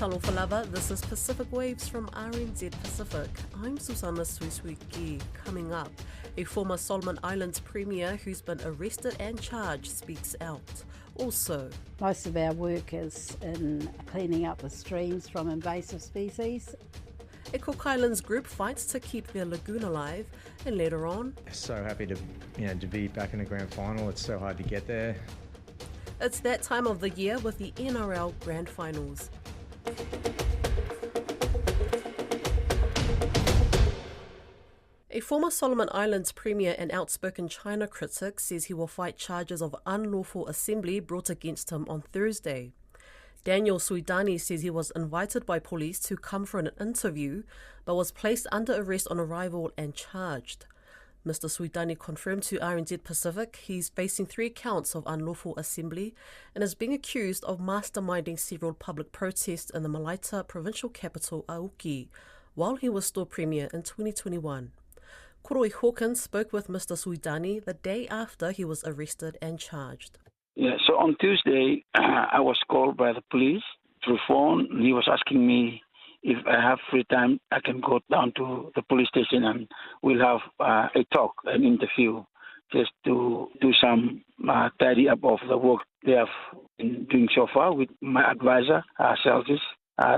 Talofa lava, this is Pacific Waves from RNZ Pacific. I'm Susanna Suisuiki. Coming up, a former Solomon Islands premier who's been arrested and charged speaks out. Also, most of our work is in cleaning up the streams from invasive species. a Cook Islands group fights to keep their lagoon alive, and later on, So happy to be back in the grand final. It's so hard to get there. it's that time of the year with the NRL Grand Finals. A former Solomon Islands premier and outspoken China critic says he will fight charges of unlawful assembly brought against him on Thursday. Daniel Suidani says he was invited by police to come for an interview, but was placed under arrest on arrival and charged. Mr. Suidani confirmed to RNZ Pacific he's facing 3 counts of unlawful assembly and is being accused of masterminding several public protests in the Malaita provincial capital, Auki, while he was still premier in 2021. Koroi Hawkins spoke with Mr. Suidani the day after he was arrested and charged. Yeah, so on Tuesday, I was called by the police through phone. He was asking me if I have free time, I can go down to the police station and we'll have a talk, an interview, just to do some tidy up of the work they have been doing so far with my advisor, Celsius.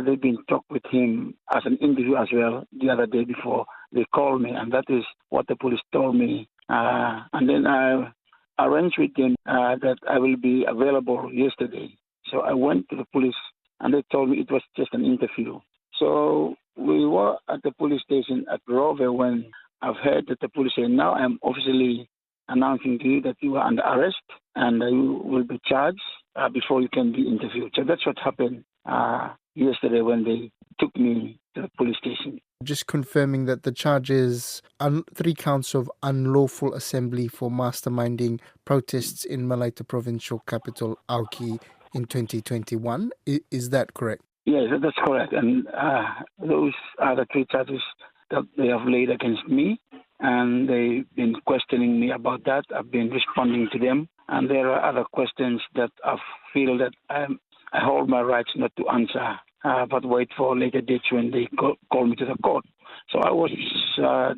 They've been talking with him as an interview as well the other day before they called me, and that is what the police told me. And then I arranged with them that I will be available yesterday. So I went to the police and they told me it was just an interview. So we were at the police station at Rover when I've heard that the police say, now I'm officially announcing to you that you are under arrest and you will be charged before you can be interviewed. So that's what happened yesterday when they took me to the police station. Just confirming that the charges, 3 counts of unlawful assembly for masterminding protests in Malaita provincial capital, Auki, in 2021. Is that correct? Yes, that's correct. And those are the 3 charges that they have laid against me. And they've been questioning me about that. I've been responding to them. And there are other questions that I feel that I hold my rights not to answer, but wait for later dates when they call me to the court. So I was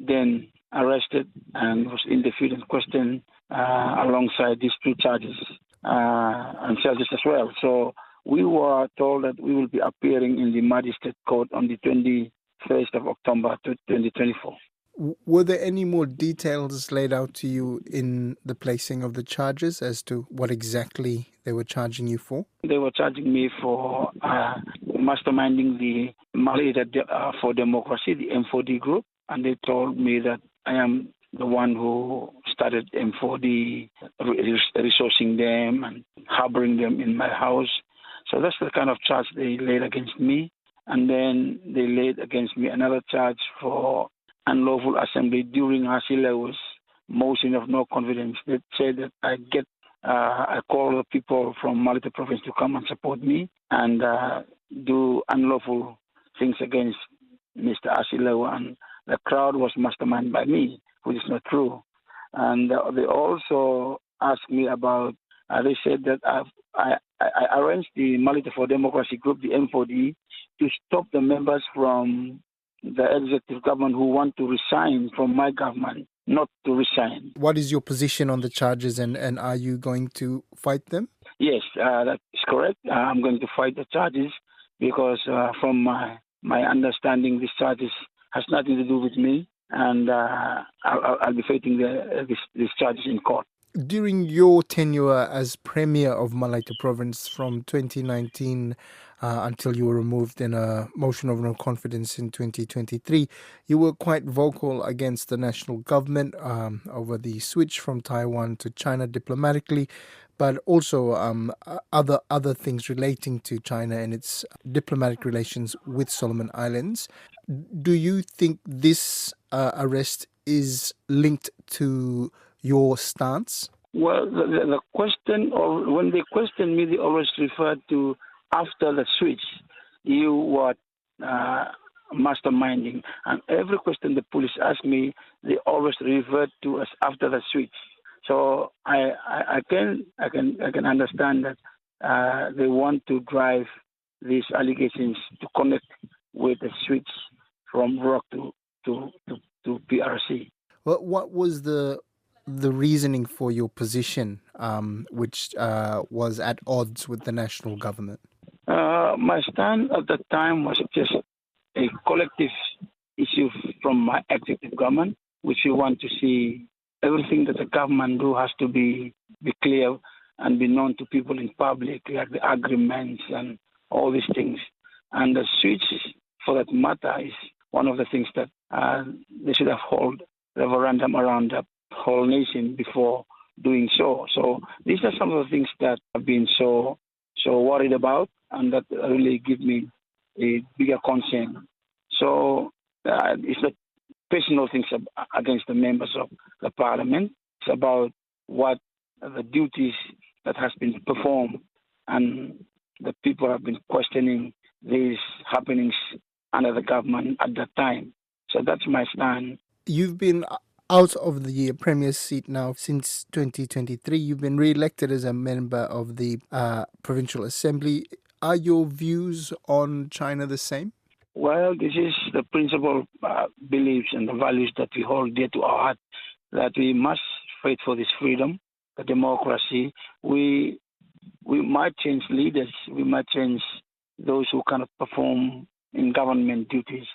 then arrested and was interviewed and questioned alongside these 3 charges and charges as well. So we were told that we will be appearing in the magistrate court on the 21st of October 2024. Were there any more details laid out to you in the placing of the charges as to what exactly they were charging you for? They were charging me for masterminding the Malaita for Democracy, the M4D group, and they told me that I am the one who started M4D, resourcing them and harboring them in my house. So that's the kind of charge they laid against me. And then they laid against me another charge for unlawful assembly during Hasileo's motion of no confidence. They said that I call the people from Malaita province to come and support me and do unlawful things against Mr. Asileo, and the crowd was masterminded by me, which is not true. And they also asked me about, they said that I arranged the Malaita for Democracy group, the M4D, to stop the members from the executive government who want to resign from my government, not to resign. What is your position on the charges and are you going to fight them? Yes, that is correct. I'm going to fight the charges because from my understanding, these charges has nothing to do with me, and I'll be fighting these charges in court. During your tenure as Premier of Malaita Province from 2019 until you were removed in a motion of no confidence in 2023, you were quite vocal against the national government over the switch from Taiwan to China diplomatically, but also other things relating to China and its diplomatic relations with Solomon Islands. Do you think this arrest is linked to your stance? Well, the question, or when they question me, they always refer to after the switch, you were masterminding. And every question the police ask me, they always refer to as after the switch. So I can understand that they want to drive these allegations to connect with the switch from ROC to PRC. Well, what was the reasoning for your position, which was at odds with the national government? My stand at that time was just a collective issue from my executive government, which we want to see everything that the government do has to be clear and be known to people in public, like the agreements and all these things. And the switch, for that matter, is one of the things that they should have held referendum around the whole nation before doing so. So these are some of the things that I've been so worried about, and that really give me a bigger concern. So it's not personal things against the members of the parliament. It's about what the duties that has been performed, and the people have been questioning these happenings under the government at that time. So that's my stand. You've been out of the Premier's seat now since 2023. You've been re-elected as a member of the Provincial Assembly. Are your views on China the same? Well, this is the principal beliefs and the values that we hold dear to our heart, that we must fight for this freedom, the democracy. We might change leaders, we might change those who cannot perform in government duties,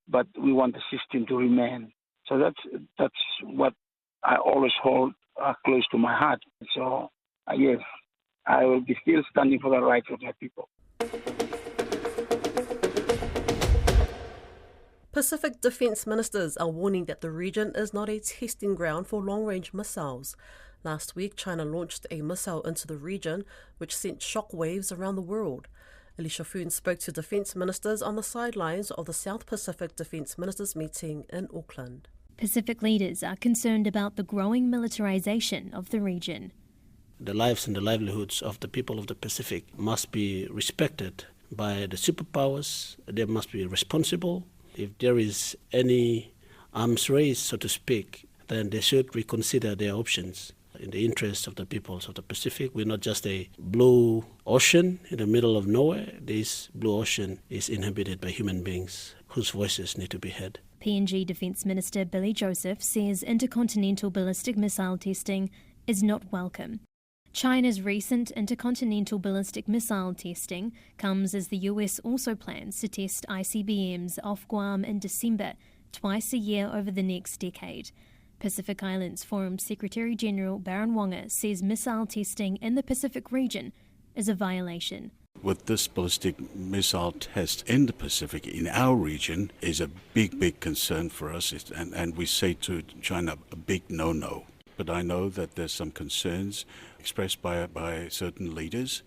but we want the system to remain. So that's what I always hold close to my heart. So yes, I will be still standing for the rights of my people. Pacific defence ministers are warning that the region is not a testing ground for long-range missiles. Last week, China launched a missile into the region, which sent shockwaves around the world. Alicia Foon spoke to defence ministers on the sidelines of the South Pacific Defence Ministers meeting in Auckland. Pacific leaders are concerned about the growing militarization of the region. The lives and the livelihoods of the people of the Pacific must be respected by the superpowers. They must be responsible. If there is any arms race, so to speak, then they should reconsider their options in the interest of the peoples of the Pacific. We're not just a blue ocean in the middle of nowhere. This blue ocean is inhabited by human beings whose voices need to be heard. PNG Defence Minister Billy Joseph says intercontinental ballistic missile testing is not welcome. China's recent intercontinental ballistic missile testing comes as the US also plans to test ICBMs off Guam in December, twice a year over the next decade. Pacific Islands Forum Secretary-General Baron Wonga says missile testing in the Pacific region is a violation. With this ballistic missile test in the Pacific, in our region, is a big concern for us, and we say to China, a big no-no. But I know that there's some concerns expressed by certain leaders,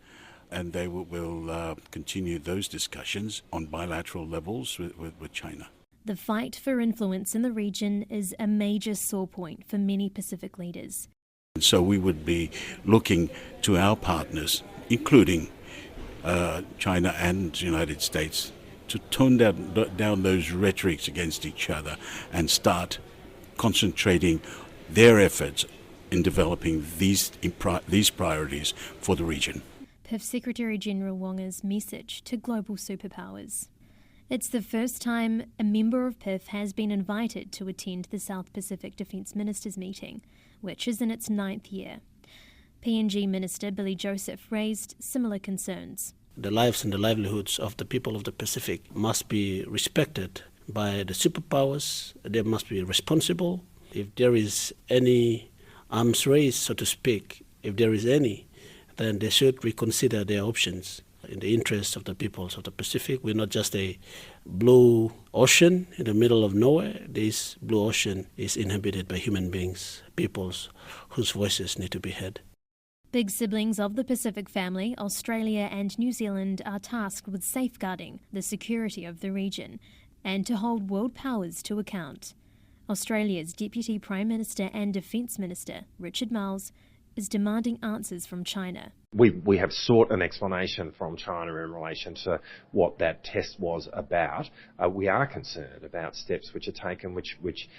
and they will continue those discussions on bilateral levels with China. The fight for influence in the region is a major sore point for many Pacific leaders. So we would be looking to our partners, including China and the United States, to tone down those rhetorics against each other and start concentrating their efforts in developing these priorities for the region. PIF Secretary-General Wonga's message to global superpowers. It's the first time a member of PIF has been invited to attend the South Pacific Defence Ministers meeting, which is in its 9th year. PNG Minister Billy Joseph raised similar concerns. The lives and the livelihoods of the people of the Pacific must be respected by the superpowers. They must be responsible. If there is any arms race, so to speak, if there is any, then they should reconsider their options in the interest of the peoples of the Pacific. We're not just a blue ocean in the middle of nowhere. This blue ocean is inhabited by human beings, peoples whose voices need to be heard. Big siblings of the Pacific family, Australia and New Zealand, are tasked with safeguarding the security of the region and to hold world powers to account. Australia's Deputy Prime Minister and Defence Minister, Richard Marles, is demanding answers from China. We have sought an explanation from China in relation to what that test was about. We are concerned about steps which are taken which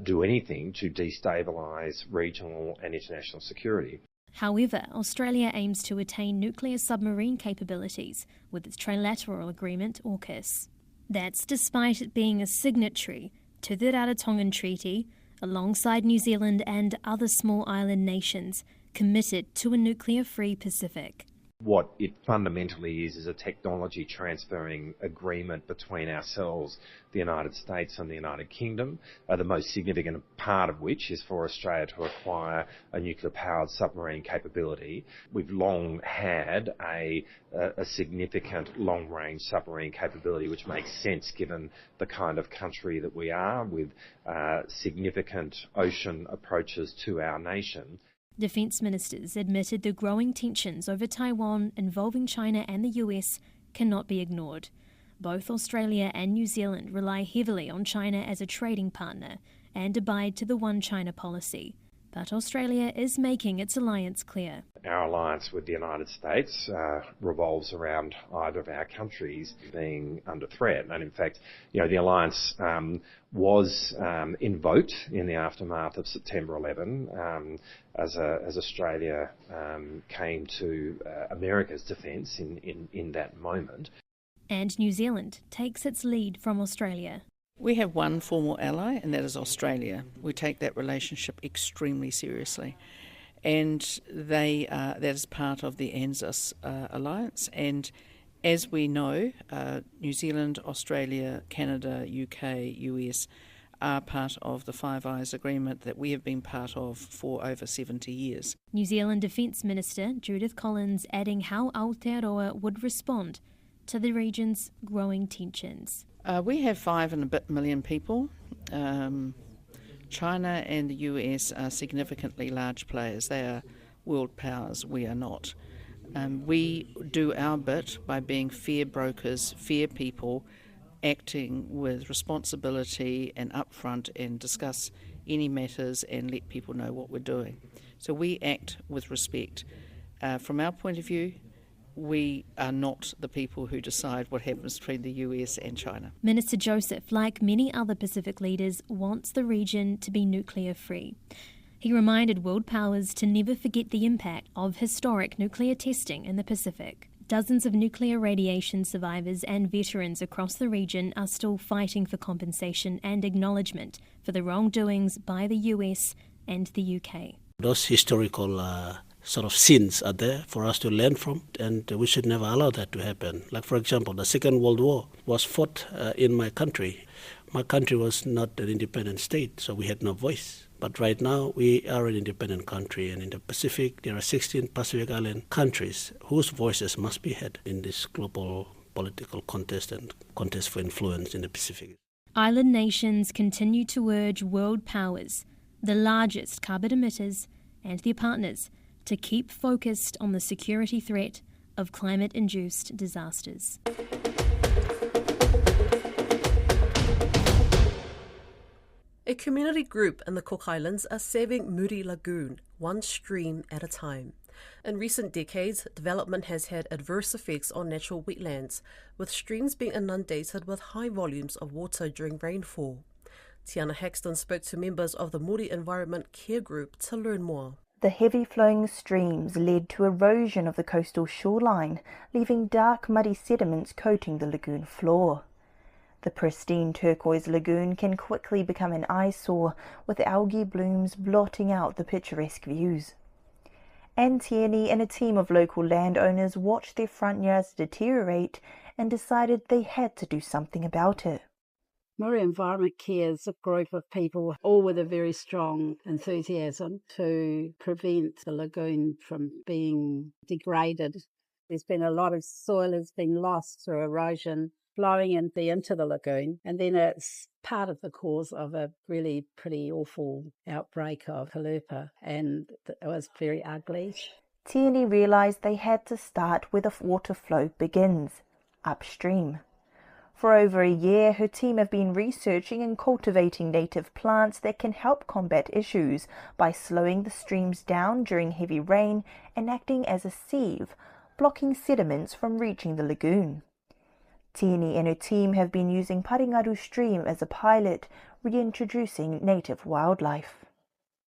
do anything to destabilise regional and international security. However, Australia aims to attain nuclear submarine capabilities with its trilateral agreement, AUKUS. That's despite it being a signatory to the Rarotongan Treaty, alongside New Zealand and other small island nations committed to a nuclear-free Pacific. What it fundamentally is a technology transferring agreement between ourselves, the United States and the United Kingdom, the most significant part of which is for Australia to acquire a nuclear-powered submarine capability. We've long had a significant long-range submarine capability, which makes sense given the kind of country that we are, with significant ocean approaches to our nation. Defence ministers admitted the growing tensions over Taiwan involving China and the US cannot be ignored. Both Australia and New Zealand rely heavily on China as a trading partner and abide to the One China policy. But Australia is making its alliance clear. Our alliance with the United States revolves around either of our countries being under threat. And in fact, the alliance was invoked in the aftermath of September 11 as Australia came to America's defence in that moment. And New Zealand takes its lead from Australia. We have one formal ally, and that is Australia. We take that relationship extremely seriously. And that is part of the ANZUS alliance. And as we know, New Zealand, Australia, Canada, UK, US are part of the Five Eyes agreement that we have been part of for over 70 years. New Zealand Defence Minister Judith Collins adding how Aotearoa would respond to the region's growing tensions. We have 5 and a bit million people. China and the US are significantly large players. They are world powers. We are not. We do our bit by being fair brokers, fair people, acting with responsibility and upfront, and discuss any matters and let people know what we're doing. So we act with respect. From our point of view, we are not the people who decide what happens between the US and China. Minister Joseph, like many other Pacific leaders, wants the region to be nuclear-free. He reminded world powers to never forget the impact of historic nuclear testing in the Pacific. Dozens of nuclear radiation survivors and veterans across the region are still fighting for compensation and acknowledgement for the wrongdoings by the US and the UK. Those historical sort of sins are there for us to learn from, and we should never allow that to happen. Like, for example, the Second World War was fought in my country. My country was not an independent state, so we had no voice. But right now, we are an independent country, and in the Pacific, there are 16 Pacific Island countries whose voices must be heard in this global political contest and contest for influence in the Pacific. Island nations continue to urge world powers, the largest carbon emitters, and their partners to keep focused on the security threat of climate-induced disasters. A community group in the Cook Islands are saving Muri lagoon, one stream at a time. In recent decades, development has had adverse effects on natural wetlands, with streams being inundated with high volumes of water during rainfall. Tiana Haxton spoke to members of the Muri Environment Care Group to learn more. The heavy flowing streams led to erosion of the coastal shoreline, leaving dark muddy sediments coating the lagoon floor. The pristine turquoise lagoon can quickly become an eyesore, with algae blooms blotting out the picturesque views. Anne Tierney and a team of local landowners watched their front yards deteriorate and decided they had to do something about it. Muri Environment Care is a group of people, all with a very strong enthusiasm to prevent the lagoon from being degraded. There's been a lot of soil has been lost through erosion flowing into the lagoon, and then it's part of the cause of a really pretty awful outbreak of halupa, and it was very ugly. Tierney realised they had to start where the water flow begins, upstream. For over a year, her team have been researching and cultivating native plants that can help combat issues by slowing the streams down during heavy rain and acting as a sieve, blocking sediments from reaching the lagoon. Tierney and her team have been using Paringaru Stream as a pilot, reintroducing native wildlife.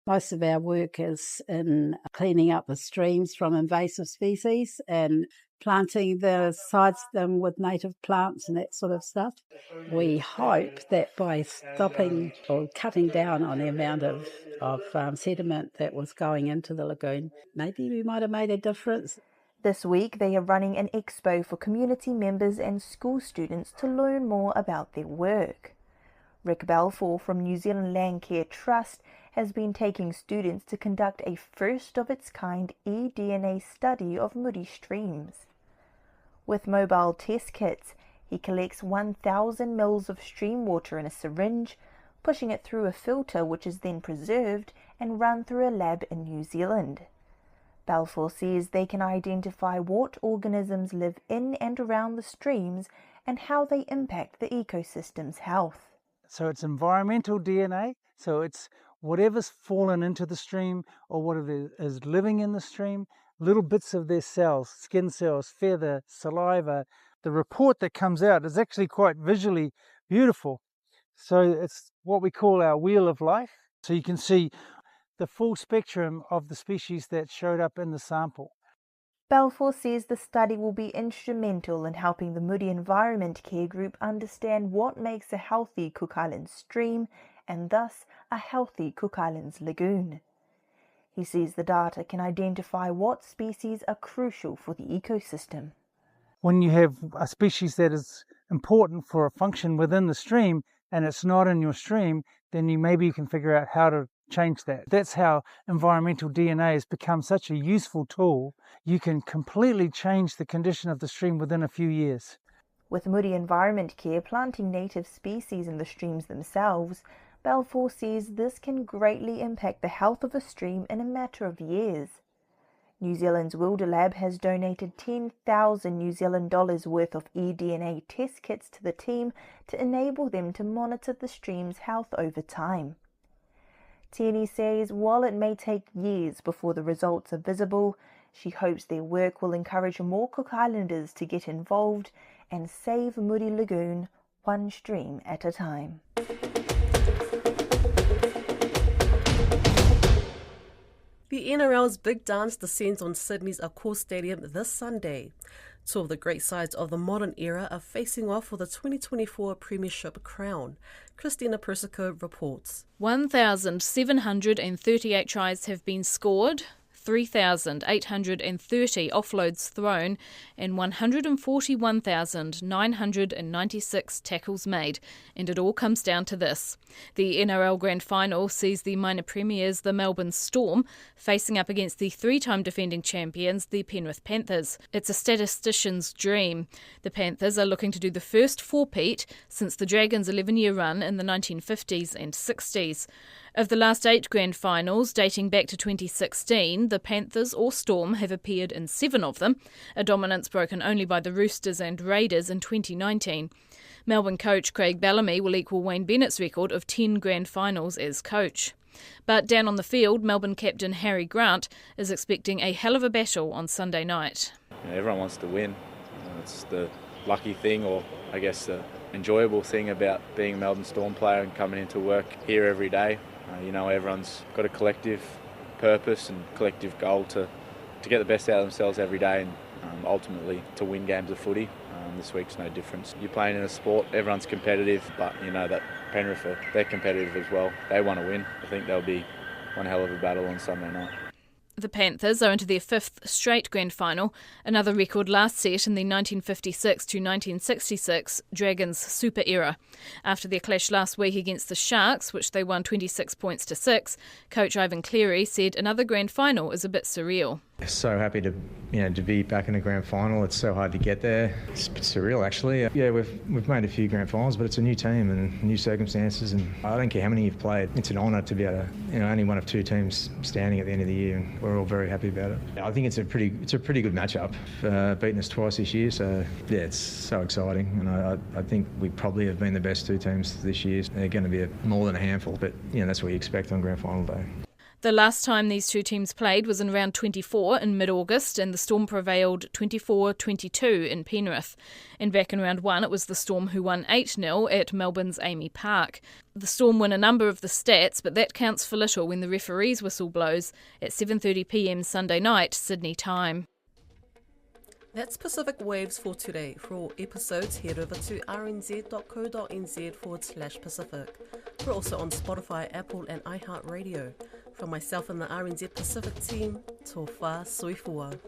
Most of our work is in cleaning up the streams from invasive species and planting the sides of them with native plants and that sort of stuff. We hope that by stopping or cutting down on the amount of sediment that was going into the lagoon, maybe we might have made a difference. This week they are running an expo for community members and school students to learn more about their work. Rick Balfour from New Zealand Land Care Trust has been taking students to conduct a first-of-its-kind eDNA study of Muri streams. With mobile test kits, he collects 1,000 mils of stream water in a syringe, pushing it through a filter which is then preserved and run through a lab in New Zealand. Balfour says they can identify what organisms live in and around the streams and how they impact the ecosystem's health. So it's environmental DNA, so it's whatever's fallen into the stream or whatever is living in the stream, little bits of their cells, skin cells, feather, saliva. The report that comes out is actually quite visually beautiful. So it's what we call our wheel of life. So you can see the full spectrum of the species that showed up in the sample. Balfour says the study will be instrumental in helping the Muri Environment Care Group understand what makes a healthy Cook Islands stream and thus a healthy Cook Islands lagoon. He says the data can identify what species are crucial for the ecosystem. When you have a species that is important for a function within the stream and it's not in your stream, then maybe you can figure out how to change that. That's how environmental DNA has become such a useful tool. You can completely change the condition of the stream within a few years. With Muri Environment Care planting native species in the streams themselves, Balfour says this can greatly impact the health of a stream in a matter of years. New Zealand's Wilder Lab has donated 10,000 New Zealand dollars worth of eDNA test kits to the team to enable them to monitor the stream's health over time. Tierney says while it may take years before the results are visible, she hopes their work will encourage more Cook Islanders to get involved and save Muri Lagoon one stream at a time. The NRL's big dance descends on Sydney's Accor Stadium this Sunday. Two of the great sides of the modern era are facing off for the 2024 Premiership crown. Christina Persico reports. 1,738 tries have been scored, 3,830 offloads thrown, and 141,996 tackles made. And it all comes down to this. The NRL Grand Final sees the minor premiers, the Melbourne Storm, facing up against the three-time defending champions, the Penrith Panthers. It's a statistician's dream. The Panthers are looking to do the first four-peat since the Dragons' 11-year run in the 1950s and 60s. Of the last 8 grand finals, dating back to 2016, the Panthers or Storm have appeared in 7 of them, a dominance broken only by the Roosters and Raiders in 2019. Melbourne coach Craig Bellamy will equal Wayne Bennett's record of 10 grand finals as coach. But down on the field, Melbourne captain Harry Grant is expecting a hell of a battle on Sunday night. Everyone wants to win. It's the lucky thing, or I guess the enjoyable thing about being a Melbourne Storm player and coming into work here every day. Everyone's got a collective purpose and collective goal to get the best out of themselves every day and ultimately to win games of footy. This week's no difference. You're playing in a sport, everyone's competitive, but you know that Penrith, they're competitive as well. They want to win. I think there'll be one hell of a battle on Sunday night. The Panthers are into their 5th straight grand final, another record last set in the 1956 to 1966 Dragons Super era. After their clash last week against the Sharks, which they won 26 points to 6, coach Ivan Cleary said another grand final is a bit surreal. So happy to be back in a grand final. It's so hard to get there. It's a bit surreal, actually. Yeah, we've made a few grand finals, but it's a new team and new circumstances, and I don't care how many you've played. It's an honour to be able to, only one of 2 teams standing at the end of the year, and we're all very happy about it. I think it's a pretty good matchup. Beaten us twice this year, so yeah, it's so exciting, and I think we probably have been the best 2 teams this year. They're going to be more than a handful, but that's what you expect on grand final day. The last time these two teams played was in round 24 in mid-August, and the Storm prevailed 24-22 in Penrith. And back in round 1, it was the Storm who won 8-0 at Melbourne's Amy Park. The Storm win a number of the stats, but that counts for little when the referee's whistle blows at 7:30pm Sunday night, Sydney time. That's Pacific Waves for today. For all episodes, head over to rnz.co.nz/Pacific. We're also on Spotify, Apple and iHeartRadio. From myself and the RNZ Pacific team, tō whā soifua.